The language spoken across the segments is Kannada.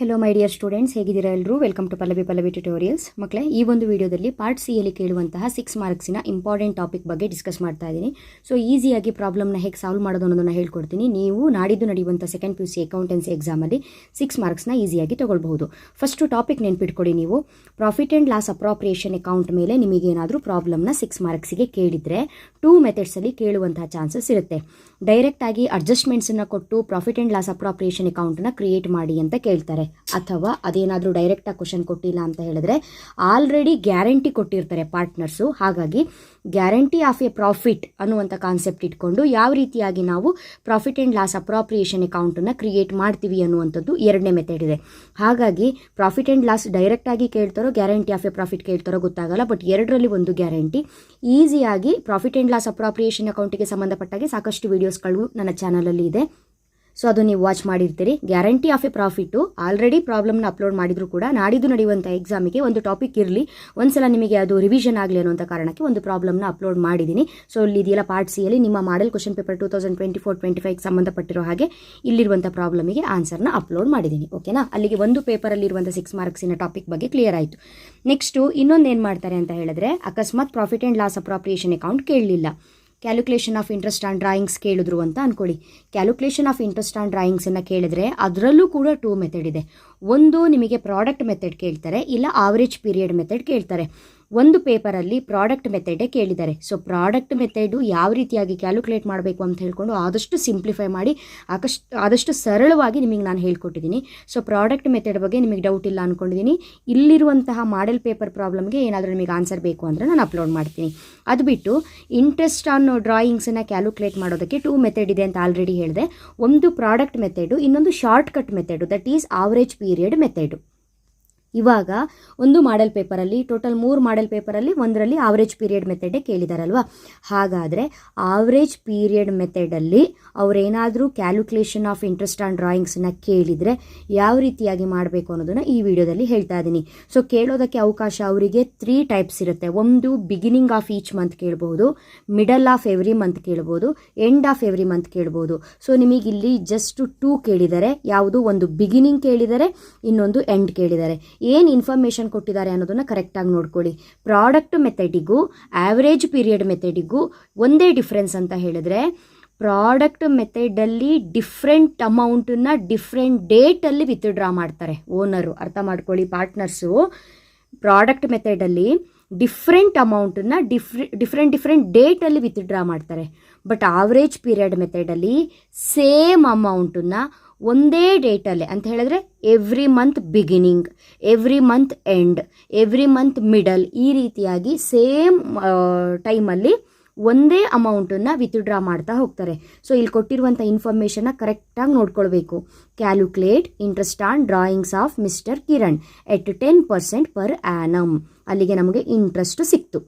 ಹೆಲೋ ಮೈ ಡಿಯರ್ ಸ್ಟೂಡೆಂಟ್ಸ್, ಹೇಗಿದ್ದೀರಾ ಎಲ್ಲರೂ? Welcome to Pallavi tutorials. ಮಕ್ಕಳೇ, ಈ ಒಂದು ವಿಡಿಯೋದಲ್ಲಿ ಪಾರ್ಟ್ ಸಿ ಯಲ್ಲಿ ಕೇಳುವಂತಹ 6 ಮಾರ್ಕ್ಸಿನ ಇಂಪಾರ್ಟೆಂಟ್ ಟಾಪಿಕ್ ಬಗ್ಗೆ ಡಿಸ್ಕಸ್ ಮಾಡ್ತಾ ಇದ್ದೀನಿ. ಸೊ ಈಸಿಯಾಗಿ ಪ್ರಾಬ್ಲಮ್ನ ಹೇಗೆ ಸಾಲ್ವ್ ಮಾಡೋದು ಅನ್ನೋದನ್ನು ಹೇಳ್ಕೊಡ್ತೀನಿ. ನೀವು ನಾಡಿದ್ದು ನಡೆಯುವಂಥ ಸೆಕೆಂಡ್ PUC ಅಕೌಂಟೆನ್ಸಿ ಎಕ್ಸಾಮಲ್ಲಿ 6 ಮಾರ್ಕ್ಸ್ನ ಈಸಿಯಾಗಿ ತೊಗೊಳ್ಬಹುದು. ಫಸ್ಟು ಟಾಪಿಕ್ ನೆನ್ಪಿಟ್ಕೊಡಿ. ನೀವು profit and loss appropriation account ಮೇಲೆ ನಿಮಗೇನಾದರೂ ಪ್ರಾಬ್ಲಮ್ನ 6 ಮಾರ್ಕ್ಸಿಗೆ ಕೇಳಿದರೆ 2 ಮೆಥಡ್ಸಲ್ಲಿ ಕೇಳುವಂತಹ ಚಾನ್ಸಸ್ ಇರುತ್ತೆ. ಡೈರೆಕ್ಟಾಗಿ ಅಡ್ಜಸ್ಟ್ಮೆಂಟ್ಸನ್ನು ಕೊಟ್ಟು ಪ್ರಾಫಿಟ್ ಆ್ಯಂಡ್ ಲಾಸ್ ಅಪ್ರಾಪ್ರಿಯೇಷನ್ ಅಕೌಂಟನ್ನು ಕ್ರಿಯೇಟ್ ಮಾಡಿ ಅಂತ ಕೇಳ್ತಾರೆ. ಅಥವಾ ಅದೇನಾದರೂ ಡೈರೆಕ್ಟಾಗಿ ಕ್ವಶನ್ ಕೊಟ್ಟಿಲ್ಲ ಅಂತ ಹೇಳಿದ್ರೆ ಆಲ್ರೆಡಿ ಗ್ಯಾರಂಟಿ ಕೊಟ್ಟಿರ್ತಾರೆ ಪಾರ್ಟ್ನರ್ಸು. ಹಾಗಾಗಿ ಗ್ಯಾರಂಟಿ ಆಫ್ ಎ ಪ್ರಾಫಿಟ್ ಅನ್ನುವಂಥ ಕಾನ್ಸೆಪ್ಟ್ ಇಟ್ಕೊಂಡು ಯಾವ ರೀತಿಯಾಗಿ ನಾವು ಪ್ರಾಫಿಟ್ ಆ್ಯಂಡ್ ಲಾಸ್ ಅಪ್ರಾಪ್ರಿಯೇಷನ್ ಅಕೌಂಟನ್ನು ಕ್ರಿಯೇಟ್ ಮಾಡ್ತೀವಿ ಅನ್ನುವಂಥದ್ದು ಎರಡನೇ ಮೆಥಡ್ ಇದೆ. ಹಾಗಾಗಿ ಪ್ರಾಫಿಟ್ ಆ್ಯಂಡ್ ಲಾಸ್ ಡೈರೆಕ್ಟಾಗಿ ಕೇಳ್ತಾರೋ ಗ್ಯಾರಂಟಿ ಆಫ್ ಎ ಪ್ರಾಫಿಟ್ ಕೇಳ್ತಾರೋ ಗೊತ್ತಾಗಲ್ಲ. ಬಟ್ ಎರಡರಲ್ಲಿ ಒಂದು ಗ್ಯಾರಂಟಿ. ಈಸಿಯಾಗಿ ಪ್ರಾಫಿಟ್ ಆ್ಯಂಡ್ ಲಾಸ್ ಅಪ್ರಾಪ್ರಿಯೇಷನ್ ಅಕೌಂಟಿಗೆ ಸಂಬಂಧಪಟ್ಟಾಗೆ ಸಾಕಷ್ಟು ವೀಡಿಯೋಸ್ಗಳು ನನ್ನ ಚಾನಲಲ್ಲಿ ಇದೆ. ಸೊ ಅದು ನೀವು ವಾಚ್ ಮಾಡಿರ್ತೀರಿ. Guarantee of a profit already ಪ್ರಾಬ್ಲಮ್ನ ಅಪ್ಲೋಡ್ ಮಾಡಿದ್ರು ಕೂಡ ನಾಡಿದ್ದು ನಡೆಯುವಂಥ ಎಕ್ಸಾಮಿಗೆ ಒಂದು ಟಾಪಿಕ್ ಇರಲಿ, ಒಂದ್ಸಲ ನಿಮಗೆ ಅದು ರಿವಿಷನ್ ಆಗಲಿ ಅನ್ನೋಂಥ ಕಾರಣಕ್ಕೆ ಒಂದು ಪ್ರಾಬ್ಲಮ್ನ ಅಪ್ಲೋಡ್ ಮಾಡಿದ್ದೀನಿ. ಸೊ ಇಲ್ಲಿ ಇದೆಯಲ್ಲ ಪಾರ್ಟ್ ಸಿ ಯಲ್ಲಿ ನಿಮ್ಮ ಮಾಡೆಲ್ ಕ್ವಶನ್ ಪೇಪರ್ 2024-25 ಸಂಬಂಧಪಟ್ಟಿರೋ ಹಾಗೆ ಇಲ್ಲಿರುವಂಥ ಪ್ರಾಬ್ಲಮಿಗೆ ಆನ್ಸರ್ನ ಅಪ್ಲೋಡ್ ಮಾಡಿದ್ದೀನಿ. ಓಕೆನಾ? ಅಲ್ಲಿಗೆ ಒಂದು ಪೇಪರಲ್ಲಿರುವಂಥ 6 ಮಾರ್ಕ್ಸಿನ ಟಾಪಿಕ್ ಬಗ್ಗೆ ಕ್ಲಿಯರ್ ಆಯಿತು. ನೆಕ್ಸ್ಟು ಇನ್ನೊಂದು ಏನು ಮಾಡ್ತಾರೆ ಅಂತ ಹೇಳಿದ್ರೆ, ಅಕಸ್ಮಾತ್ profit and loss appropriation account ಕೇಳಲಿಲ್ಲ, calculation of interest on drawings ಕೇಳಿದ್ರು ಅಂತ ಅಂದ್ಕೊಳ್ಳಿ. ಕ್ಯಾಲ್ಕುಲೇಷನ್ ಆಫ್ ಇಂಟ್ರೆಸ್ಟ್ ಆನ್ ಡ್ರಾಯಿಂಗ್ಸನ್ನು ಕೇಳಿದ್ರೆ ಅದರಲ್ಲೂ ಕೂಡ 2 ಮೆಥಡ್ ಇದೆ. ಒಂದು ನಿಮಗೆ ಪ್ರಾಡಕ್ಟ್ ಮೆಥಡ್ ಕೇಳ್ತಾರೆ, ಇಲ್ಲ ಆವರೇಜ್ ಪೀರಿಯಡ್ ಮೆಥಡ್ ಕೇಳ್ತಾರೆ. ಒಂದು ಪೇಪರಲ್ಲಿ ಪ್ರಾಡಕ್ಟ್ ಮೆಥಡೇ ಕೇಳಿದ್ದಾರೆ. ಸೊ ಪ್ರಾಡಕ್ಟ್ ಮೆಥಡು ಯಾವ ರೀತಿಯಾಗಿ ಕ್ಯಾಲ್ಕುಲೇಟ್ ಮಾಡಬೇಕು ಅಂತ ಹೇಳ್ಕೊಂಡು ಆದಷ್ಟು ಸಿಂಪ್ಲಿಫೈ ಮಾಡಿ ಆದಷ್ಟು ಸರಳವಾಗಿ ನಿಮಗೆ ನಾನು ಹೇಳ್ಕೊಟ್ಟಿದ್ದೀನಿ. ಸೊ ಪ್ರಾಡಕ್ಟ್ ಮೆಥಡ್ ಬಗ್ಗೆ ನಿಮಗೆ ಡೌಟ್ ಇಲ್ಲ ಅಂದ್ಕೊಂಡಿದ್ದೀನಿ. ಇಲ್ಲಿರುವಂತಹ ಮಾಡೆಲ್ ಪೇಪರ್ ಪ್ರಾಬ್ಲಮ್ಗೆ ಏನಾದರೂ ನಿಮಗೆ ಆನ್ಸರ್ ಬೇಕು ಅಂದರೆ ನಾನು ಅಪ್ಲೋಡ್ ಮಾಡ್ತೀನಿ. ಅದು ಬಿಟ್ಟು ಇಂಟ್ರೆಸ್ಟ್ ಆನ್ ಡ್ರಾಯಿಂಗ್ಸನ್ನು ಕ್ಯಾಲ್ಕುಲೇಟ್ ಮಾಡೋದಕ್ಕೆ 2 ಮೆಥಡ್ ಇದೆ ಅಂತ ಆಲ್ರೆಡಿ ಹೇಳಿದೆ. ಒಂದು ಪ್ರಾಡಕ್ಟ್ ಮೆಥಡು, ಇನ್ನೊಂದು short cut method, that is average period method. ಇವಾಗ ಒಂದು ಮಾಡೆಲ್ ಪೇಪರಲ್ಲಿ ಟೋಟಲ್ 3 ಮಾಡೆಲ್ ಪೇಪರಲ್ಲಿ ಒಂದರಲ್ಲಿ ಆವರೇಜ್ ಪೀರಿಯಡ್ ಮೆಥಡೇ ಕೇಳಿದಾರಲ್ವಾ. ಹಾಗಾದರೆ ಆವರೇಜ್ ಪೀರಿಯಡ್ ಮೆಥಡಲ್ಲಿ ಅವರೇನಾದರೂ ಕ್ಯಾಲ್ಕುಲೇಷನ್ ಆಫ್ ಇಂಟ್ರೆಸ್ಟ್ ಆನ್ ಡ್ರಾಯಿಂಗ್ಸನ್ನು ಕೇಳಿದರೆ ಯಾವ ರೀತಿಯಾಗಿ ಮಾಡಬೇಕು ಅನ್ನೋದನ್ನು ಈ ವಿಡಿಯೋದಲ್ಲಿ ಹೇಳ್ತಾ ಇದ್ದೀನಿ. ಸೊ ಕೇಳೋದಕ್ಕೆ ಅವಕಾಶ ಅವರಿಗೆ 3 ಟೈಪ್ಸ್ ಇರುತ್ತೆ. ಒಂದು ಬಿಗಿನಿಂಗ್ ಆಫ್ ಈಚ್ ಮಂತ್ ಕೇಳ್ಬೋದು, ಮಿಡಲ್ ಆಫ್ ಎವ್ರಿ ಮಂತ್ ಕೇಳ್ಬೋದು, ಎಂಡ್ ಆಫ್ ಎವ್ರಿ ಮಂತ್ ಕೇಳ್ಬೋದು. ಸೊ ನಿಮಗಿಲ್ಲಿ ಜಸ್ಟ್ 2 ಕೇಳಿದ್ದಾರೆ. ಯಾವುದು? ಒಂದು ಬಿಗಿನಿಂಗ್ ಕೇಳಿದ್ದಾರೆ, ಇನ್ನೊಂದು ಎಂಡ್ ಕೇಳಿದ್ದಾರೆ. ಏನು ಇನ್ಫಾರ್ಮೇಷನ್ ಕೊಟ್ಟಿದ್ದಾರೆ ಅನ್ನೋದನ್ನು ಕರೆಕ್ಟಾಗಿ ನೋಡ್ಕೊಳ್ಳಿ. ಪ್ರಾಡಕ್ಟ್ ಮೆಥಡಿಗೂ ಆವರೇಜ್ ಪೀರಿಯಡ್ ಮೆಥಡಿಗೂ ಒಂದೇ ಡಿಫ್ರೆನ್ಸ್ ಅಂತ ಹೇಳಿದ್ರೆ, ಪ್ರಾಡಕ್ಟ್ ಮೆಥಡಲ್ಲಿ ಡಿಫ್ರೆಂಟ್ ಅಮೌಂಟನ್ನು ಡಿಫ್ರೆಂಟ್ ಡೇಟಲ್ಲಿ ವಿತ್ಡ್ರಾ ಮಾಡ್ತಾರೆ ಓನರು. ಅರ್ಥ ಮಾಡ್ಕೊಳ್ಳಿ ಪಾರ್ಟ್ನರ್ಸು. ಪ್ರಾಡಕ್ಟ್ ಮೆಥಡಲ್ಲಿ ಡಿಫ್ರೆಂಟ್ ಅಮೌಂಟನ್ನು ಡಿಫ್ರೆಂಟ್ ಡೇಟಲ್ಲಿ ವಿತ್ಡ್ರಾ ಮಾಡ್ತಾರೆ. ಬಟ್ ಆವರೇಜ್ ಪೀರಿಯಡ್ ಮೆಥಡಲ್ಲಿ ಸೇಮ್ ಅಮೌಂಟನ್ನು ಒಂದೇ ಡೇಟಲ್ಲೇ ಅಂತ ಹೇಳಿದ್ರೆ every month beginning, every month end, every month middle, ಈ ರೀತಿಯಾಗಿ ಸೇಮ್ ಟೈಮಲ್ಲಿ ಒಂದೇ ಅಮೌಂಟನ್ನು ವಿತ್ಡ್ರಾ ಮಾಡ್ತಾ ಹೋಗ್ತಾರೆ. ಸೊ ಇಲ್ಲಿ ಕೊಟ್ಟಿರುವಂಥ ಇನ್ಫಾರ್ಮೇಷನ್ನ ಕರೆಕ್ಟಾಗಿ ನೋಡ್ಕೊಳ್ಬೇಕು. Calculate interest on drawings of mister Kiran at 10% per annum. ಅಲ್ಲಿಗೆ ನಮಗೆ ಇಂಟ್ರೆಸ್ಟ್ ಸಿಕ್ತು.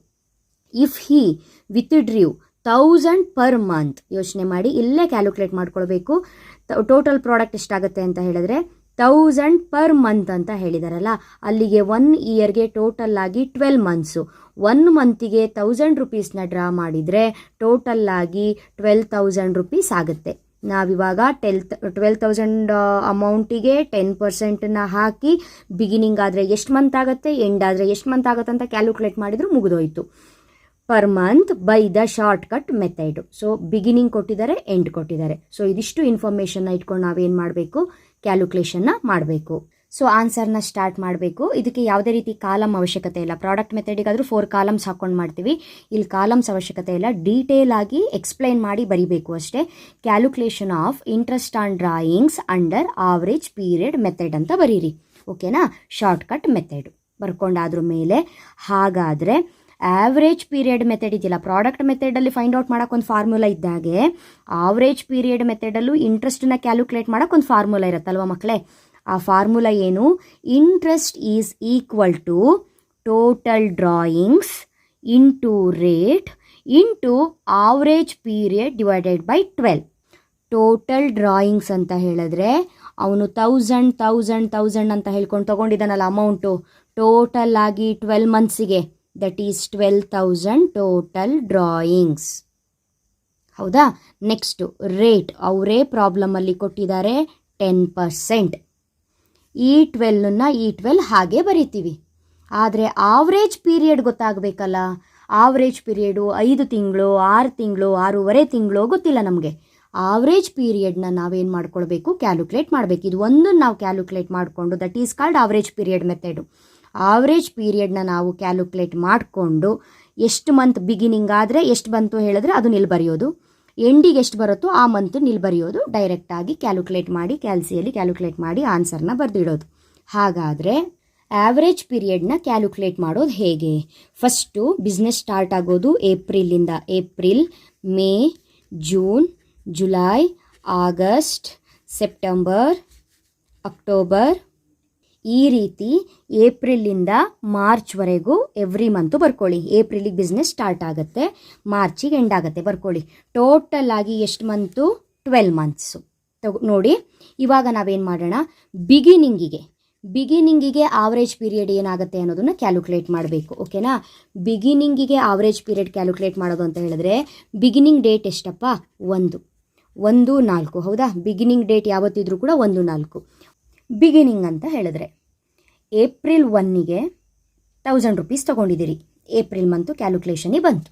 ಇಫ್ ಹಿ ವಿತ್ಡ್ರ್ಯೂ 1000 ಪರ್ ಮಂತ್, ಯೋಚನೆ ಮಾಡಿ, ಇಲ್ಲೇ ಕ್ಯಾಲ್ಕುಲೇಟ್ ಮಾಡ್ಕೊಳ್ಬೇಕು. ಟೋಟಲ್ ಪ್ರಾಡಕ್ಟ್ ಎಷ್ಟಾಗುತ್ತೆ ಅಂತ ಹೇಳಿದ್ರೆ 1000 ಪರ್ ಮಂತ್ ಅಂತ ಹೇಳಿದಾರಲ್ಲ, ಅಲ್ಲಿಗೆ 1 ಇಯರ್ಗೆ ಟೋಟಲ್ ಆಗಿ 12 ಮಂತ್ಸು. 1 ಮಂತಿಗೆ 1000 ರುಪೀಸ್ನ ಡ್ರಾ ಮಾಡಿದರೆ ಟೋಟಲ್ ಆಗಿ 12,000 ರುಪೀಸ್ ಆಗುತ್ತೆ. ನಾವಿವಾಗ 12,000 ಅಮೌಂಟಿಗೆ 10%ನ ಹಾಕಿ ಬಿಗಿನಿಂಗ್ ಆದರೆ ಎಷ್ಟು ಮಂತ್ ಆಗುತ್ತೆ, ಎಂಡ್ ಆದರೆ ಎಷ್ಟು ಮಂತ್ ಆಗುತ್ತೆ ಅಂತ ಕ್ಯಾಲ್ಕುಲೇಟ್ ಮಾಡಿದ್ರು ಮುಗಿದೋಯ್ತು. Per month by the short cut method. So beginning ಕೊಟ್ಟಿದ್ದಾರೆ, ಎಂಡ್ ಕೊಟ್ಟಿದ್ದಾರೆ. ಸೊ ಇದಿಷ್ಟು ಇನ್ಫಾರ್ಮೇಷನ್ನ ಇಟ್ಕೊಂಡು ನಾವೇನು ಮಾಡಬೇಕು, ಕ್ಯಾಲ್ಕುಲೇಷನ್ನ ಮಾಡಬೇಕು. ಸೊ ಆನ್ಸರ್ನ ಸ್ಟಾರ್ಟ್ ಮಾಡಬೇಕು. ಇದಕ್ಕೆ ಯಾವುದೇ ರೀತಿ ಕಾಲಮ್ ಅವಶ್ಯಕತೆ ಇಲ್ಲ. ಪ್ರಾಡಕ್ಟ್ ಮೆಥಡಿಗಾದರೂ 4 ಕಾಲಮ್ಸ್ ಹಾಕೊಂಡು ಮಾಡ್ತೀವಿ. ಇಲ್ಲಿ ಕಾಲಮ್ಸ್ ಅವಶ್ಯಕತೆ ಇಲ್ಲ. ಡೀಟೇಲ್ ಆಗಿ ಎಕ್ಸ್ಪ್ಲೈನ್ ಮಾಡಿ ಬರೀಬೇಕು ಅಷ್ಟೇ. Calculation of interest on drawings under average period method ಅಂತ ಬರೀರಿ. ಓಕೆನಾ? ಶಾರ್ಟ್ ಕಟ್ ಮೆಥಡ್ ಬರ್ಕೊಂಡಾದ್ರ ಮೇಲೆ, ಹಾಗಾದರೆ ಆವ್ರೇಜ್ ಪೀರಿಯಡ್ ಮೆಥಡ್ ಇದೆಯಲ್ಲ, ಪ್ರಾಡಕ್ಟ್ ಮೆಥಡಲ್ಲಿ ಫೈಂಡ್ ಔಟ್ ಮಾಡೋಕೆ ಒಂದು ಫಾರ್ಮುಲಾ ಇದ್ದಾಗೆ ಆವ್ರೇಜ್ ಪೀರಿಯಡ್ ಮೆಥಡಲ್ಲೂ ಇಂಟ್ರೆಸ್ಟನ್ನ ಕ್ಯಾಲ್ಕುಲೇಟ್ ಮಾಡೋಕೆ ಒಂದು ಫಾರ್ಮುಲಾ ಇರುತ್ತಲ್ವ ಮಕ್ಕಳೇ. ಆ ಫಾರ್ಮುಲಾ ಏನು? Interest is equal to total drawings into rate into average period divided by 12. Total drawings ಅಂತ ಹೇಳಿದ್ರೆ ಅವನು 1000 ಅಂತ ಹೇಳ್ಕೊಂಡು ತೊಗೊಂಡಿದ್ದಾನಲ್ಲ ಅಮೌಂಟು, ಟೋಟಲ್ ಆಗಿ 12 ಮಂತ್ಸಿಗೆ, ದಟ್ ಈಸ್ 12,000 ಟೋಟಲ್ ಡ್ರಾಯಿಂಗ್ಸ್. ಹೌದಾ? ನೆಕ್ಸ್ಟು ರೇಟ್ ಅವರೇ ಪ್ರಾಬ್ಲಮಲ್ಲಿ ಕೊಟ್ಟಿದ್ದಾರೆ 10%. ಈ 12ನ್ನ ಈ 12 ಹಾಗೆ ಬರಿತೀವಿ. ಆದರೆ ಆವ್ರೇಜ್ ಪೀರಿಯಡ್ ಗೊತ್ತಾಗಬೇಕಲ್ಲ. ಆವ್ರೇಜ್ ಪೀರಿಯಡು 5 ತಿಂಗಳು, 6 ತಿಂಗಳು, 6.5 ತಿಂಗಳು ಗೊತ್ತಿಲ್ಲ ನಮಗೆ. ಆವ್ರೇಜ್ ಪೀರಿಯಡ್ನ ನಾವೇನು ಮಾಡ್ಕೊಳ್ಬೇಕು, ಕ್ಯಾಲ್ಕುಲೇಟ್ ಮಾಡಬೇಕು. ಇದು ಒಂದನ್ನು ನಾವು ಕ್ಯಾಲ್ಕುಲೇಟ್ ಮಾಡಿಕೊಂಡು, that is called average period method. Average ಪೀರಿಯಡ್ನ ನಾವು ಕ್ಯಾಲ್ಕುಲೇಟ್ ಮಾಡಿಕೊಂಡು ಎಷ್ಟು ಮಂತ್ ಬಿಗಿನಿಂಗ್ ಆದರೆ ಎಷ್ಟು ಬಂತು ಹೇಳಿದ್ರೆ ಅದು ನಿಲ್ ಬರೆಯೋದು, ಎಂಡಿಗೆ ಎಷ್ಟು ಬರುತ್ತೋ ಆ ಮಂತ್ ನಿಲ್ ಬರೆಯೋದು, ಡೈರೆಕ್ಟಾಗಿ ಕ್ಯಾಲ್ಕುಲೇಟ್ ಮಾಡಿ ಕ್ಯಾಲ್ಸಿಯಲ್ಲಿ ಕ್ಯಾಲ್ಕುಲೇಟ್ ಮಾಡಿ ಆನ್ಸರ್ನ ಬರೆದಿಡೋದು. ಹಾಗಾದರೆ ಆವ್ರೇಜ್ ಪೀರಿಯಡ್ನ ಕ್ಯಾಲ್ಕುಲೇಟ್ ಮಾಡೋದು ಹೇಗೆ? ಫಸ್ಟು ಬಿಸ್ನೆಸ್ ಸ್ಟಾರ್ಟ್ ಆಗೋದು ಏಪ್ರಿಲಿಂದ. April, May, June, July, August, September, October, ಈ ರೀತಿ ಏಪ್ರಿಲಿಂದ ಮಾರ್ಚ್ವರೆಗೂ ಎವ್ರಿ ಮಂತು ಬರ್ಕೊಳ್ಳಿ. ಏಪ್ರಿಲಿಗೆ ಬಿಸ್ನೆಸ್ ಸ್ಟಾರ್ಟ್ ಆಗುತ್ತೆ, ಮಾರ್ಚಿಗೆ ಎಂಡ್ ಆಗುತ್ತೆ, ಬರ್ಕೊಳ್ಳಿ. ಟೋಟಲ್ ಆಗಿ ಎಷ್ಟು ಮಂತು? 12 ಮಂತ್ಸು. ನೋಡಿ, ಇವಾಗ ನಾವೇನು ಮಾಡೋಣ, ಬಿಗಿನಿಂಗಿಗೆ ಆವ್ರೇಜ್ ಪೀರಿಯಡ್ ಏನಾಗುತ್ತೆ ಅನ್ನೋದನ್ನು ಕ್ಯಾಲ್ಕುಲೇಟ್ ಮಾಡಬೇಕು. ಓಕೆನಾ? ಬಿಗಿನಿಂಗಿಗೆ ಆವ್ರೇಜ್ ಪೀರಿಯಡ್ ಕ್ಯಾಲ್ಕುಲೇಟ್ ಮಾಡೋದು ಅಂತ ಹೇಳಿದ್ರೆ ಬಿಗಿನಿಂಗ್ ಡೇಟ್ ಎಷ್ಟಪ್ಪ? 1/4. ಹೌದಾ? ಬಿಗಿನಿಂಗ್ ಡೇಟ್ ಯಾವತ್ತಿದ್ರೂ ಕೂಡ 1/4. ಬಿಗಿನಿಂಗ್ ಅಂತ ಹೇಳಿದ್ರೆ ಏಪ್ರಿಲ್ 1ಗೆ 1000 ರೂಪೀಸ್ ತೊಗೊಂಡಿದ್ದೀರಿ. ಏಪ್ರಿಲ್ ಮಂತು ಕ್ಯಾಲ್ಕುಲೇಷನಿಗೆ ಬಂತು.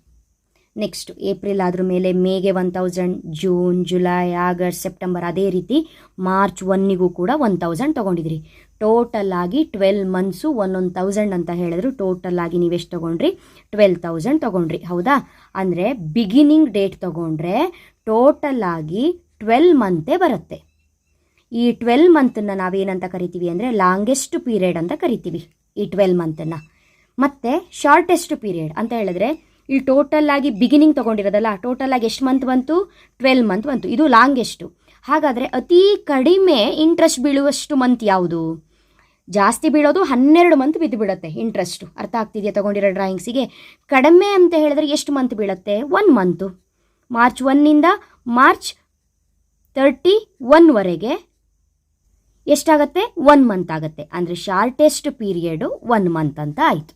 ನೆಕ್ಸ್ಟ್ ಏಪ್ರಿಲ್ ಆದ್ರ ಮೇಲೆ ಮೇಗೆ 1000, ಜೂನ್, ಜುಲೈ, ಆಗಸ್ಟ್, ಸೆಪ್ಟೆಂಬರ್, ಅದೇ ರೀತಿ ಮಾರ್ಚ್ 1ನಿಗೂ ಕೂಡ 1000 ತೊಗೊಂಡಿದ್ರಿ. ಟೋಟಲ್ ಆಗಿ 12 ಮಂತ್ಸು 1000 ಅಂತ ಹೇಳಿದ್ರು. ಟೋಟಲ್ ಆಗಿ ನೀವೆಷ್ಟು ತೊಗೊಂಡ್ರಿ? 12,000 ತೊಗೊಂಡ್ರಿ. ಹೌದಾ? ಅಂದರೆ ಬಿಗಿನಿಂಗ್ ಡೇಟ್ ತೊಗೊಂಡ್ರೆ ಟೋಟಲ್ ಆಗಿ 12 ಮಂತೇ ಬರುತ್ತೆ. ಈ 12 ಮಂತನ್ನು ನಾವೇನಂತ ಕರಿತೀವಿ ಅಂದರೆ ಲಾಂಗೆಸ್ಟ್ ಪೀರಿಯಡ್ ಅಂತ ಕರಿತೀವಿ ಈ 12 ಮಂತನ್ನು. ಮತ್ತು ಶಾರ್ಟೆಸ್ಟ್ ಪೀರಿಯಡ್ ಅಂತ ಹೇಳಿದ್ರೆ ಈ ಟೋಟಲ್ ಆಗಿ ಬಿಗಿನಿಂಗ್ ತೊಗೊಂಡಿರೋದಲ್ಲ, ಟೋಟಲ್ ಆಗಿ ಎಷ್ಟು ಮಂತ್ ಬಂತು? 12 ಮಂತ್ ಬಂತು. ಇದು ಲಾಂಗೆಸ್ಟು. ಹಾಗಾದರೆ ಅತಿ ಕಡಿಮೆ ಇಂಟ್ರೆಸ್ಟ್ ಬೀಳುವಷ್ಟು ಮಂತ್ ಯಾವುದು? ಜಾಸ್ತಿ ಬೀಳೋದು 12 ಮಂತ್ ಬಿದ್ದು ಬಿಡುತ್ತೆ ಇಂಟ್ರೆಸ್ಟು. ಅರ್ಥ ಆಗ್ತಿದೆಯಾ ತಗೊಂಡಿರೋ ಡ್ರಾಯಿಂಗ್ಸಿಗೆ? ಕಡಿಮೆ ಅಂತ ಹೇಳಿದ್ರೆ ಎಷ್ಟು ಮಂತ್ ಬೀಳುತ್ತೆ? 1 ಮಂತು. ಮಾರ್ಚ್ 1ನಿಂದ ಮಾರ್ಚ್ 31ವರೆಗೆ ಎಷ್ಟಾಗತ್ತೆ? 1 ಮಂತ್ ಆಗುತ್ತೆ. ಅಂದರೆ ಶಾರ್ಟೆಸ್ಟ್ ಪೀರಿಯಡು 1 ಮಂತ್ ಅಂತ ಆಯಿತು.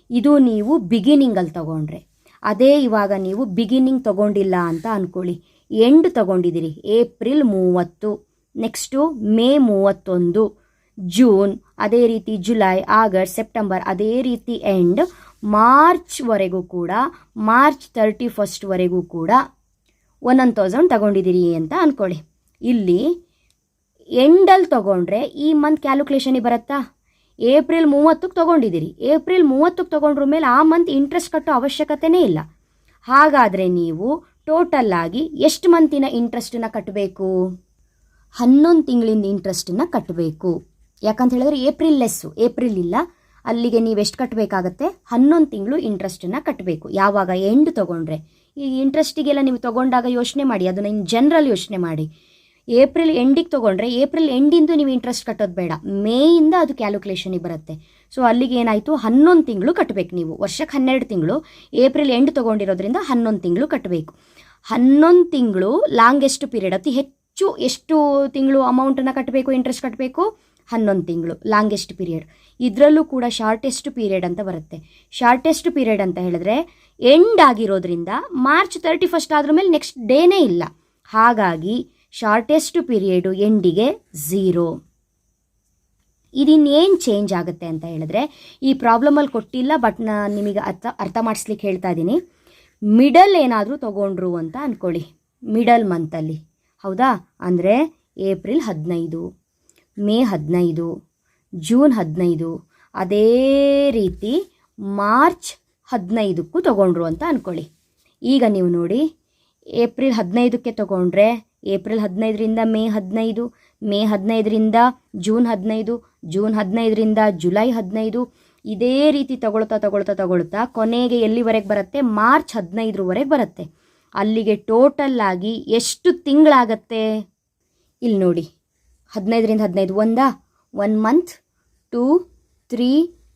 ಇದು ನೀವು ಬಿಗಿನಿಂಗಲ್ಲಿ ತೊಗೊಂಡ್ರೆ. ಅದೇ ಇವಾಗ ನೀವು ಬಿಗಿನಿಂಗ್ ತೊಗೊಂಡಿಲ್ಲ ಅಂತ ಅಂದ್ಕೊಳ್ಳಿ, ಎಂಡ್ ತೊಗೊಂಡಿದ್ದೀರಿ. ಏಪ್ರಿಲ್ 30, ನೆಕ್ಸ್ಟು ಮೇ 31, ಜೂನ್, ಅದೇ ರೀತಿ ಜುಲೈ, ಆಗಸ್ಟ್, ಸೆಪ್ಟೆಂಬರ್, ಅದೇ ರೀತಿ ಎಂಡ್ ಮಾರ್ಚ್ವರೆಗೂ ಕೂಡ, ಮಾರ್ಚ್ 31ವರೆಗೂ ಕೂಡ 1000 ತಗೊಂಡಿದ್ದೀರಿ ಅಂತ ಅಂದ್ಕೊಳ್ಳಿ. ಇಲ್ಲಿ ಎಂಡಲ್ಲಿ ತೊಗೊಂಡ್ರೆ ಈ ಮಂತ್ ಕ್ಯಾಲ್ಕುಲೇಷನಿಗೆ ಬರುತ್ತಾ? ಏಪ್ರಿಲ್ 30ಕ್ಕೆ ತೊಗೊಂಡಿದ್ದೀರಿ. ಏಪ್ರಿಲ್ 30ಕ್ಕೆ ತೊಗೊಂಡ್ರ ಮೇಲೆ ಆ ಮಂತ್ ಇಂಟ್ರೆಸ್ಟ್ ಕಟ್ಟೋ ಅವಶ್ಯಕತೆಯೇ ಇಲ್ಲ. ಹಾಗಾದರೆ ನೀವು ಟೋಟಲ್ ಆಗಿ ಎಷ್ಟು ಮಂತಿನ ಇಂಟ್ರೆಸ್ಟನ್ನು ಕಟ್ಟಬೇಕು? 11 ತಿಂಗಳಿಂದ ಇಂಟ್ರೆಸ್ಟನ್ನು ಕಟ್ಟಬೇಕು. ಯಾಕಂತ ಹೇಳಿದ್ರೆ ಏಪ್ರಿಲ್ ಲೆಸ್ಸು, ಏಪ್ರಿಲ್ ಇಲ್ಲ, ಅಲ್ಲಿಗೆ ನೀವು ಎಷ್ಟು ಕಟ್ಟಬೇಕಾಗತ್ತೆ? 11 ತಿಂಗಳು ಇಂಟ್ರೆಸ್ಟನ್ನು ಕಟ್ಟಬೇಕು. ಯಾವಾಗ? ಎಂಡ್ ತೊಗೊಂಡ್ರೆ. ಈ ಇಂಟ್ರೆಸ್ಟಿಗೆಲ್ಲ ನೀವು ತೊಗೊಂಡಾಗ ಯೋಚನೆ ಮಾಡಿ, ಅದನ್ನು ಇನ್ ಜನರಲ್ ಯೋಚನೆ ಮಾಡಿ. ಏಪ್ರಿಲ್ ಎಂಡಿಗೆ ತೊಗೊಂಡ್ರೆ ಏಪ್ರಿಲ್ ಎಂಡಿಂದು ನೀವು ಇಂಟ್ರೆಸ್ಟ್ ಕಟ್ಟೋದು ಬೇಡ, ಮೇಯಿಂದ ಅದು ಕ್ಯಾಲ್ಕುಲೇಷನಿಗೆ ಬರುತ್ತೆ. ಸೊ ಅಲ್ಲಿಗೆ ಏನಾಯಿತು? 11 ತಿಂಗಳು ಕಟ್ಟಬೇಕು ನೀವು. ವರ್ಷಕ್ಕೆ 12 ತಿಂಗಳು, ಏಪ್ರಿಲ್ ಎಂಡ್ ತೊಗೊಂಡಿರೋದ್ರಿಂದ 11 ತಿಂಗಳು ಕಟ್ಟಬೇಕು. 11 ತಿಂಗಳು ಲಾಂಗೆಸ್ಟ್ ಪೀರಿಯಡ್. ಅತಿ ಹೆಚ್ಚು ಎಷ್ಟು ತಿಂಗಳು ಅಮೌಂಟನ್ನು ಕಟ್ಟಬೇಕು, ಇಂಟ್ರೆಸ್ಟ್ ಕಟ್ಟಬೇಕು? 11 ತಿಂಗಳು ಲಾಂಗೆಸ್ಟ್ ಪೀರಿಯಡ್. ಇದರಲ್ಲೂ ಕೂಡ ಶಾರ್ಟೆಸ್ಟ್ ಪೀರಿಯಡ್ ಅಂತ ಬರುತ್ತೆ. ಶಾರ್ಟೆಸ್ಟ್ ಪೀರಿಯಡ್ ಅಂತ ಹೇಳಿದ್ರೆ ಎಂಡ್ ಆಗಿರೋದ್ರಿಂದ ಮಾರ್ಚ್ 31 ಆದ್ರ ಮೇಲೆ ನೆಕ್ಸ್ಟ್ ಡೇನೇ ಇಲ್ಲ. ಹಾಗಾಗಿ ಶಾರ್ಟೆಸ್ಟ್ ಪೀರಿಯಡು ಎಂಡಿಗೆ 0. ಇದಿನ್ನೇನು ಚೇಂಜ್ ಆಗುತ್ತೆ ಅಂತ ಹೇಳಿದ್ರೆ, ಈ ಪ್ರಾಬ್ಲಮಲ್ಲಿ ಕೊಟ್ಟಿಲ್ಲ, ಬಟ್ ನಾನು ನಿಮಗೆ ಅರ್ಥ ಮಾಡಿಸ್ಲಿಕ್ಕೆ ಹೇಳ್ತಾ ಇದ್ದೀನಿ. ಮಿಡಲ್ ಏನಾದರೂ ತೊಗೊಂಡ್ರು ಅಂತ ಅಂದ್ಕೊಳ್ಳಿ, ಮಿಡಲ್ ಮಂತಲ್ಲಿ. ಹೌದಾ? ಅಂದರೆ ಏಪ್ರಿಲ್ 15, ಮೇ 15, ಜೂನ್ 15, ಅದೇ ರೀತಿ ಮಾರ್ಚ್ 15ಕ್ಕೂ ತೊಗೊಂಡ್ರು ಅಂತ ಅಂದ್ಕೊಳ್ಳಿ. ಈಗ ನೀವು ನೋಡಿ, ಏಪ್ರಿಲ್ 15ಕ್ಕೆ ತೊಗೊಂಡ್ರೆ ಏಪ್ರಿಲ್ 15ರಿಂದ ಮೇ 15, ಮೇ 15ರಿಂದ ಜೂನ್ 15, ಜೂನ್ 15ರಿಂದ ಜುಲೈ 15, ಇದೇ ರೀತಿ ತಗೊಳ್ತಾ ಕೊನೆಗೆ ಎಲ್ಲಿವರೆಗೆ ಬರುತ್ತೆ? ಮಾರ್ಚ್ 15ರವರೆಗೆ ಬರುತ್ತೆ. ಅಲ್ಲಿಗೆ ಟೋಟಲ್ ಆಗಿ ಎಷ್ಟು ತಿಂಗಳಾಗತ್ತೆ? ಇಲ್ಲಿ ನೋಡಿ, 15ರಿಂದ 15 1 ಮಂತ್, 2, 3,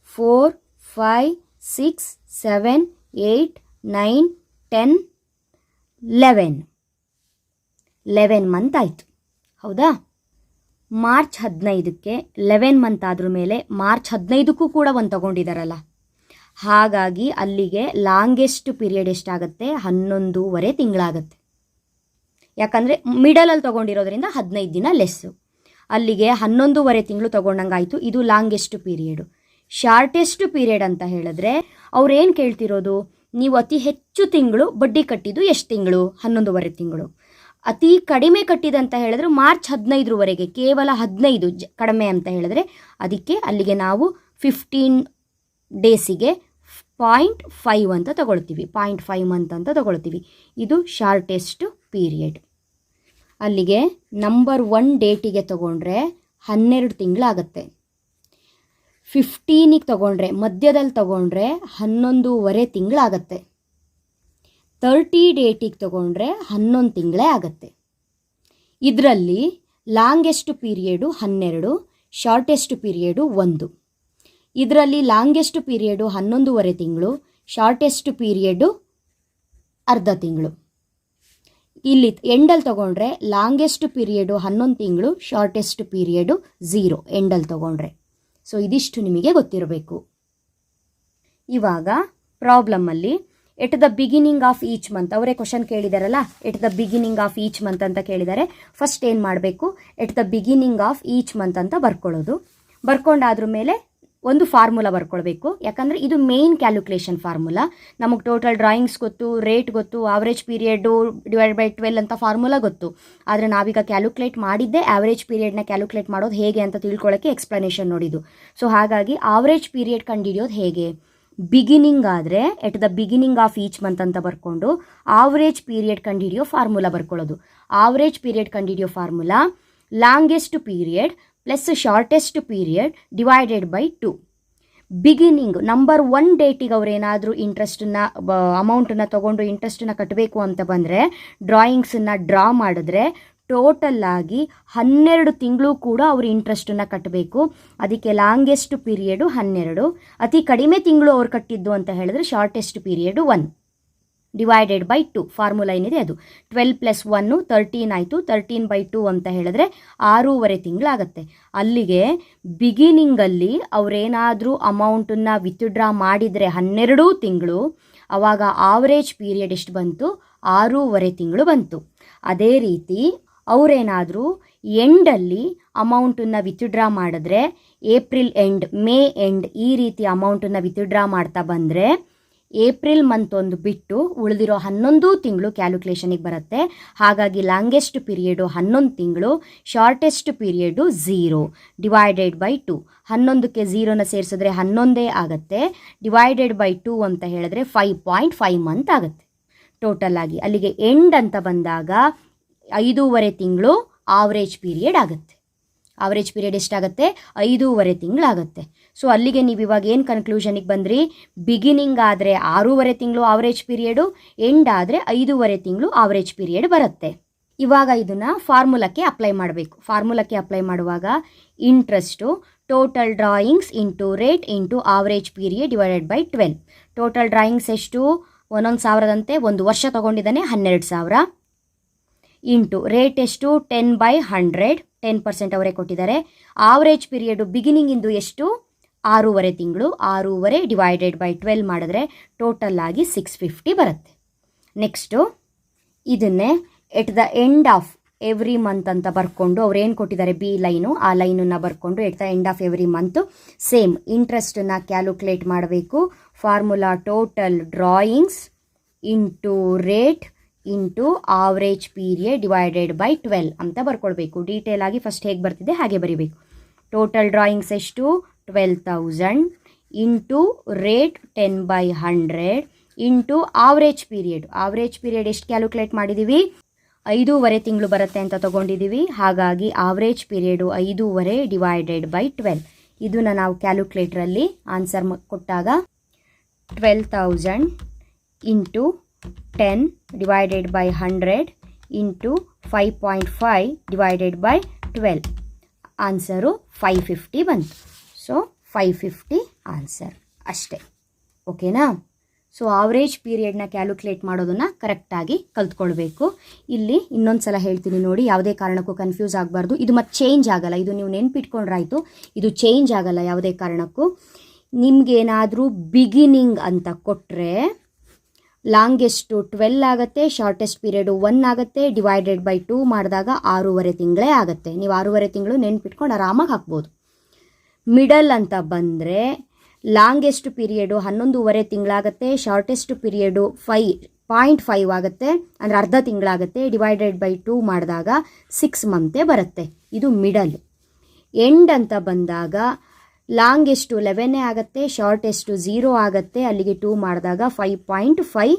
4, 5, 6, 7, 8, 9, 10, 11 ಮಂತ್ ಆಯಿತು. ಹೌದಾ? ಮಾರ್ಚ್ 15ಕ್ಕೆ 11 ಮಂತ್ ಆದ್ರ ಮೇಲೆ ಮಾರ್ಚ್ 15ಕ್ಕೂ ಕೂಡ ಒಂದು ತೊಗೊಂಡಿದ್ದಾರಲ್ಲ, ಹಾಗಾಗಿ ಅಲ್ಲಿಗೆ ಲಾಂಗೆಸ್ಟ್ ಪೀರಿಯಡ್ ಎಷ್ಟಾಗುತ್ತೆ? 11.5 ತಿಂಗಳಾಗುತ್ತೆ. ಯಾಕಂದರೆ ಮಿಡಲಲ್ಲಿ ತೊಗೊಂಡಿರೋದ್ರಿಂದ 15 ದಿನ ಲೆಸ್ಸು. ಅಲ್ಲಿಗೆ 11.5 ತಿಂಗಳು ತೊಗೊಂಡಂಗಾಯಿತು. ಇದು ಲಾಂಗೆಸ್ಟ್ ಪೀರಿಯಡು. ಶಾರ್ಟೆಸ್ಟ್ ಪೀರಿಯಡ್ ಅಂತ ಹೇಳಿದ್ರೆ ಅವ್ರೇನು ಕೇಳ್ತಿರೋದು, ನೀವು ಅತಿ ಹೆಚ್ಚು ತಿಂಗಳು ಬಡ್ಡಿ ಕಟ್ಟಿದ್ದು ಎಷ್ಟು ತಿಂಗಳು? 11.5 ತಿಂಗಳು. ಅತಿ ಕಡಿಮೆ ಕಟ್ಟಿದಂತ ಹೇಳಿದ್ರೆ ಮಾರ್ಚ್ 15ರವರೆಗೆ, ಕೇವಲ 15 ಕಡಿಮೆ ಅಂತ ಹೇಳಿದ್ರೆ ಅದಕ್ಕೆ ಅಲ್ಲಿಗೆ ನಾವು 15 ಡೇಸಿಗೆ 0.5 ಅಂತ ತಗೊಳ್ತೀವಿ, 0.5 ಮಂತ್ ಅಂತ ತಗೊಳ್ತೀವಿ. ಇದು ಶಾರ್ಟೆಸ್ಟ್ ಪೀರಿಯಡ್. ಅಲ್ಲಿಗೆ ನಂಬರ್ 1 ಡೇಟಿಗೆ ತಗೊಂಡ್ರೆ 12 ತಿಂಗಳಾಗತ್ತೆ. 15ಗೆ ತಗೊಂಡ್ರೆ, ಮಧ್ಯದಲ್ಲಿ ತಗೊಂಡ್ರೆ 11.5 ತಿಂಗಳಾಗತ್ತೆ. 30 ಡೇಟಿಗೆ ತಗೊಂಡ್ರೆ 11 ತಿಂಗಳೇ ಆಗುತ್ತೆ. ಇದರಲ್ಲಿ ಲಾಂಗೆಸ್ಟ್ ಪೀರಿಯಡು 12, ಶಾರ್ಟೆಸ್ಟ್ ಪೀರಿಯಡು 1. ಇದರಲ್ಲಿ ಲಾಂಗೆಸ್ಟ್ ಪೀರಿಯಡು 11.5 ತಿಂಗಳು, ಶಾರ್ಟೆಸ್ಟ್ ಪೀರಿಯಡು ಅರ್ಧ ತಿಂಗಳು. ಇಲ್ಲಿ ಎಂಡಲ್ಲಿ ತಗೊಂಡ್ರೆ ಲಾಂಗೆಸ್ಟ್ ಪೀರಿಯಡು 11 ತಿಂಗಳು, ಶಾರ್ಟೆಸ್ಟ್ ಪೀರಿಯಡು 0 ಎಂಡಲ್ಲಿ ತಗೊಂಡ್ರೆ. ಸೊ ಇದಿಷ್ಟು ನಿಮಗೆ ಗೊತ್ತಿರಬೇಕು. ಇವಾಗ ಪ್ರಾಬ್ಲಮಲ್ಲಿ at the beginning of each month, ಅವರೇ ಕ್ವಶನ್ ಕೇಳಿದಾರಲ್ಲ, at the beginning of each month ಅಂತ ಕೇಳಿದ್ದಾರೆ. ಫಸ್ಟ್ ಏನು ಮಾಡಬೇಕು, at the beginning of each month ಅಂತ ಬರ್ಕೊಳ್ಳೋದು. ಬರ್ಕೊಂಡಾದ್ರ ಮೇಲೆ ಒಂದು ಫಾರ್ಮುಲಾ ಬರ್ಕೊಳ್ಬೇಕು. ಯಾಕಂದರೆ ಇದು ಮೇನ್ ಕ್ಯಾಲ್ಕುಲೇಷನ್ ಫಾರ್ಮುಲಾ. ನಮಗೆ ಟೋಟಲ್ ಡ್ರಾಯಿಂಗ್ಸ್ ಗೊತ್ತು, ರೇಟ್ ಗೊತ್ತು, ಆವ್ರೇಜ್ ಪೀರಿಯಡು ಡಿವೈಡ್ ಬೈ 12 ಅಂತ ಫಾರ್ಮುಲಾ ಗೊತ್ತು. ಆದರೆ ನಾವೀಗ ಕ್ಯಾಲ್ಕುಲೇಟ್ ಮಾಡಿದ್ದೆ ಆವ್ರೇಜ್ ಪೀರಿಯಡ್ನ ಕ್ಯಾಲ್ಕುಲೇಟ್ ಮಾಡೋದು ಹೇಗೆ ಅಂತ ತಿಳ್ಕೊಳ್ಳೋಕ್ಕೆ ಎಕ್ಸ್ಪ್ಲನೇಷನ್ ನೋಡಿದ್ದು. ಸೊ ಹಾಗಾಗಿ ಆವ್ರೇಜ್ ಪೀರಿಯಡ್ ಕಂಡುಹಿಡಿಯೋದು ಹೇಗೆ, ಬಿಗಿನಿಂಗ್ ಆದರೆ at the beginning of each month ಅಂತ ಬರ್ಕೊಂಡು ಆವ್ರೇಜ್ ಪೀರಿಯಡ್ ಕಂಡುಹಿಡಿಯೋ ಫಾರ್ಮುಲಾ ಬರ್ಕೊಳ್ಳೋದು. ಆವ್ರೇಜ್ ಪೀರಿಯಡ್ ಕಂಡುಹಿಡಿಯೋ formula longest period plus shortest period divided by 2. Beginning number 1 ಡೇಟಿಗೆ ಅವರೇನಾದರೂ ಇಂಟ್ರೆಸ್ಟನ್ನು ಅಮೌಂಟನ್ನು ತೊಗೊಂಡು ಇಂಟ್ರೆಸ್ಟನ್ನು ಕಟ್ಟಬೇಕು ಅಂತ ಬಂದರೆ ಡ್ರಾಯಿಂಗ್ಸನ್ನು ಡ್ರಾ ಮಾಡಿದ್ರೆ ಟೋಟಲ್ಲಾಗಿ 12 ತಿಂಗಳು ಕೂಡ ಅವರು ಇಂಟ್ರೆಸ್ಟನ್ನು ಕಟ್ಟಬೇಕು. ಅದಕ್ಕೆ ಲಾಂಗೆಸ್ಟ್ ಪೀರಿಯಡು 12, ಅತಿ ಕಡಿಮೆ ತಿಂಗಳು ಅವ್ರು ಕಟ್ಟಿದ್ದು ಅಂತ ಹೇಳಿದ್ರೆ shortest period 1 divided by 2. Formula ಏನಿದೆ ಅದು 12 + 1 13 ಆಯಿತು. 13/2 ಅಂತ ಹೇಳಿದ್ರೆ 6.5 ತಿಂಗಳಾಗತ್ತೆ. ಅಲ್ಲಿಗೆ ಬಿಗಿನಿಂಗಲ್ಲಿ ಅವರೇನಾದರೂ ಅಮೌಂಟನ್ನು ವಿತ್ಡ್ರಾ ಮಾಡಿದರೆ 12 ತಿಂಗಳು, ಆವಾಗ ಆವರೇಜ್ ಪೀರಿಯಡ್ ಎಷ್ಟು ಬಂತು, 6.5 ತಿಂಗಳು ಬಂತು. ಅದೇ ರೀತಿ ಅವರೇನಾದರೂ ಎಂಡಲ್ಲಿ ಅಮೌಂಟನ್ನು ವಿತ್ಡ್ರಾ ಮಾಡಿದ್ರೆ ಏಪ್ರಿಲ್ ಎಂಡ್, ಮೇ ಎಂಡ್ ಈ ರೀತಿ ಅಮೌಂಟನ್ನು ವಿತ್ಡ್ರಾ ಮಾಡ್ತಾ ಬಂದರೆ ಏಪ್ರಿಲ್ ಮಂತ್ ಒಂದು ಬಿಟ್ಟು ಉಳಿದಿರೋ 11 ತಿಂಗಳು ಕ್ಯಾಲ್ಕುಲೇಷನಿಗೆ ಬರುತ್ತೆ. ಹಾಗಾಗಿ ಲಾಂಗೆಸ್ಟ್ ಪೀರಿಯಡು 11 ತಿಂಗಳು, ಶಾರ್ಟೆಸ್ಟ್ ಪೀರಿಯಡು 0 ಡಿವೈಡೆಡ್ ಬೈ 2. 11ಕ್ಕೆ 0ನ ಸೇರಿಸಿದ್ರೆ 11 ಆಗುತ್ತೆ. ಡಿವೈಡೆಡ್ ಬೈ 2 ಅಂತ ಹೇಳಿದ್ರೆ 5.5 ಮಂತ್ ಆಗುತ್ತೆ ಟೋಟಲ್ ಆಗಿ. ಅಲ್ಲಿಗೆ ಎಂಡ್ ಅಂತ ಬಂದಾಗ 5.5 ತಿಂಗಳು ಆವ್ರೇಜ್ ಪೀರಿಯಡ್ ಆಗುತ್ತೆ. ಆವ್ರೇಜ್ ಪೀರಿಯಡ್ ಎಷ್ಟಾಗುತ್ತೆ, 5.5 ತಿಂಗಳಾಗುತ್ತೆ. ಸೊ ಅಲ್ಲಿಗೆ ನೀವು ಇವಾಗ ಏನು ಕನ್ಕ್ಲೂಷನಿಗೆ ಬಂದ್ರಿ, ಬಿಗಿನಿಂಗ್ ಆದರೆ 6.5 ತಿಂಗಳು ಆವ್ರೇಜ್ ಪೀರಿಯಡು, ಎಂಡ್ ಆದರೆ 5.5 ತಿಂಗಳು ಆವ್ರೇಜ್ ಪೀರಿಯಡ್ ಬರುತ್ತೆ. ಇವಾಗ ಇದನ್ನು ಫಾರ್ಮುಲಕ್ಕೆ ಅಪ್ಲೈ ಮಾಡಬೇಕು. ಫಾರ್ಮುಲಕ್ಕೆ ಅಪ್ಲೈ ಮಾಡುವಾಗ interest total drawings into rate into average period divided by 12. Total drawings ಎಷ್ಟು, 1,000 ಒಂದು ವರ್ಷ ತೊಗೊಂಡಿದ್ದಾನೆ 12,000 ಇಂಟು ರೇಟ್ ಎಷ್ಟು 10/100, 10% ಅವರೇ ಕೊಟ್ಟಿದ್ದಾರೆ. ಆವ್ರೇಜ್ ಪೀರಿಯಡು ಬಿಗಿನಿಂಗಿಂದು ಎಷ್ಟು, 6.5 ತಿಂಗಳು, 6.5 ಡಿವೈಡೆಡ್ ಬೈ 12 ಮಾಡಿದ್ರೆ ಟೋಟಲ್ ಆಗಿ 650 ಬರುತ್ತೆ. ನೆಕ್ಸ್ಟು ಇದನ್ನೇ at the end of every month ಅಂತ ಬರ್ಕೊಂಡು ಅವ್ರೇನು ಕೊಟ್ಟಿದ್ದಾರೆ ಬಿ ಲೈನು, ಆ ಲೈನನ್ನು ಬರ್ಕೊಂಡು at the end of every month same ಇಂಟ್ರೆಸ್ಟನ್ನು ಕ್ಯಾಲ್ಕುಲೇಟ್ ಮಾಡಬೇಕು. Formula total drawings into rate into average period divided by 12 ಅಂತ ಬರ್ಕೊಳ್ಬೇಕು. ಡೀಟೇಲ್ ಆಗಿ ಫಸ್ಟ್ ಹೇಗೆ ಬರ್ತಿದೆ ಹಾಗೆ ಬರೀಬೇಕು. ಟೋಟಲ್ ಡ್ರಾಯಿಂಗ್ಸ್ ಎಷ್ಟು 12,000 into rate 10/100 into average period. Average period ಎಷ್ಟು ಕ್ಯಾಲ್ಕುಲೇಟ್ ಮಾಡಿದ್ದೀವಿ, 5.5 ತಿಂಗಳು ಬರುತ್ತೆ ಅಂತ ತೊಗೊಂಡಿದ್ದೀವಿ. ಹಾಗಾಗಿ ಆವ್ರೇಜ್ ಪೀರಿಯಡು 5.5 ಡಿವೈಡೆಡ್ ಬೈ 12. ಇದನ್ನು ನಾವು ಕ್ಯಾಲ್ಕುಲೇಟ್ರಲ್ಲಿ ಆನ್ಸರ್ ಕೊಟ್ಟಾಗ 12,000 into 10 divided by 100 into 5.5 divided by 12 answer 550 ಬಂತು. ಸೊ 550 ಆನ್ಸರ್ ಅಷ್ಟೇ. ಓಕೆನಾ? ಸೊ ಆವ್ರೇಜ್ ಪೀರಿಯಡ್ನ ಕ್ಯಾಲ್ಕುಲೇಟ್ ಮಾಡೋದನ್ನು ಕರೆಕ್ಟಾಗಿ ಕಲ್ತ್ಕೊಳ್ಬೇಕು. ಇಲ್ಲಿ ಇನ್ನೊಂದು ಸಲ ಹೇಳ್ತೀನಿ ನೋಡಿ, ಯಾವುದೇ ಕಾರಣಕ್ಕೂ ಕನ್ಫ್ಯೂಸ್ ಆಗಬಾರ್ದು. ಇದು ಮತ್ತೆ ಚೇಂಜ್ ಆಗಲ್ಲ, ಇದು ನೀವು ನೆನ್ಪಿಟ್ಕೊಂಡ್ರಾಯ್ತು, ಇದು ಚೇಂಜ್ ಆಗಲ್ಲ ಯಾವುದೇ ಕಾರಣಕ್ಕೂ. ನಿಮಗೇನಾದರೂ ಬಿಗಿನಿಂಗ್ ಅಂತ ಕೊಟ್ಟರೆ ಲಾಂಗೆಸ್ಟು 12 ಆಗುತ್ತೆ, ಶಾರ್ಟೆಸ್ಟ್ ಪೀರಿಯಡು 1 ಆಗುತ್ತೆ, ಡಿವೈಡೆಡ್ ಬೈ 2 ಮಾಡಿದಾಗ 6.5 ತಿಂಗಳೇ ಆಗುತ್ತೆ. ನೀವು 6.5 ತಿಂಗಳು ನೆನ್ಪಿಟ್ಕೊಂಡು ಆರಾಮಾಗಿ ಹಾಕ್ಬೋದು. ಮಿಡಲ್ ಅಂತ ಬಂದರೆ ಲಾಂಗೆಸ್ಟ್ ಪೀರಿಯಡು 11.5 ತಿಂಗಳಾಗುತ್ತೆ, ಶಾರ್ಟೆಸ್ಟ್ ಪೀರಿಯಡು 5.5 ಆಗುತ್ತೆ, ಅಂದರೆ ಅರ್ಧ ತಿಂಗಳಾಗುತ್ತೆ, ಡಿವೈಡೆಡ್ ಬೈ 2 ಮಾಡಿದಾಗ 6 ಮಂತೇ ಬರುತ್ತೆ. ಇದು ಮಿಡಲ್. ಎಂಡ್ ಅಂತ ಬಂದಾಗ ಲಾಂಗೆಸ್ಟು 11 ಆಗುತ್ತೆ, ಶಾರ್ಟೆಸ್ಟು 0 ಆಗುತ್ತೆ, ಅಲ್ಲಿಗೆ 2 ಮಾಡಿದಾಗ 5.5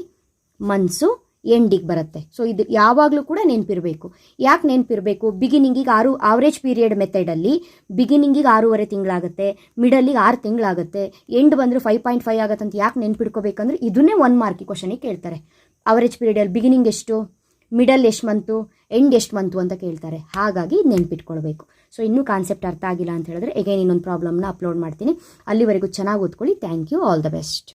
ಮಂತ್ಸು ಎಂಡಿಗೆ ಬರುತ್ತೆ. ಸೊ ಇದು ಯಾವಾಗಲೂ ಕೂಡ ನೆನಪಿರಬೇಕು. ಯಾಕೆ ನೆನಪಿರಬೇಕು? ಬಿಗಿನಿಂಗಿಗೆ ಆವರೇಜ್ ಪೀರಿಯಡ್ ಮೆಥಡಲ್ಲಿ ಬಿಗಿನಿಂಗಿಗೆ 6.5 ತಿಂಗಳಾಗುತ್ತೆ, ಮಿಡಲ್ಲಿಗೆ 6 ತಿಂಗಳಾಗುತ್ತೆ, ಎಂಡ್ ಬಂದರೆ 5.5 ಆಗುತ್ತೆ ಅಂತ ಯಾಕೆ ನೆನಪಿಟ್ಕೋಬೇಕಂದ್ರೆ ಇದನ್ನೇ 1 ಮಾರ್ಕಿ ಕ್ವಶನಿಗೆ ಕೇಳ್ತಾರೆ. ಆವರೇಜ್ ಪೀರಿಯಡಲ್ಲಿ ಬಿಗಿನಿಂಗ್ ಎಷ್ಟು, ಮಿಡಲ್ ಎಷ್ಟು ಮಂತು, ಎಂಡ್ ಎಷ್ಟು ಮಂತು ಅಂತ ಕೇಳ್ತಾರೆ. ಹಾಗಾಗಿ ನೆನಪಿಟ್ಕೊಳ್ಬೇಕು. ಸೊ ಇನ್ನೂ ಕಾನ್ಸೆಪ್ಟ್ ಅರ್ಥ ಆಗಿಲ್ಲ ಅಂತ ಹೇಳಿದ್ರೆ ಎಗೈನ್ ಇನ್ನೊಂದು ಪ್ರಾಬ್ಲಮ್ನ ಅಪ್ಲೋಡ್ ಮಾಡ್ತೀನಿ. ಅಲ್ಲಿವರೆಗೂ ಚೆನ್ನಾಗಿ ಓದ್ಕೊಳ್ಳಿ. Thank you. All the best.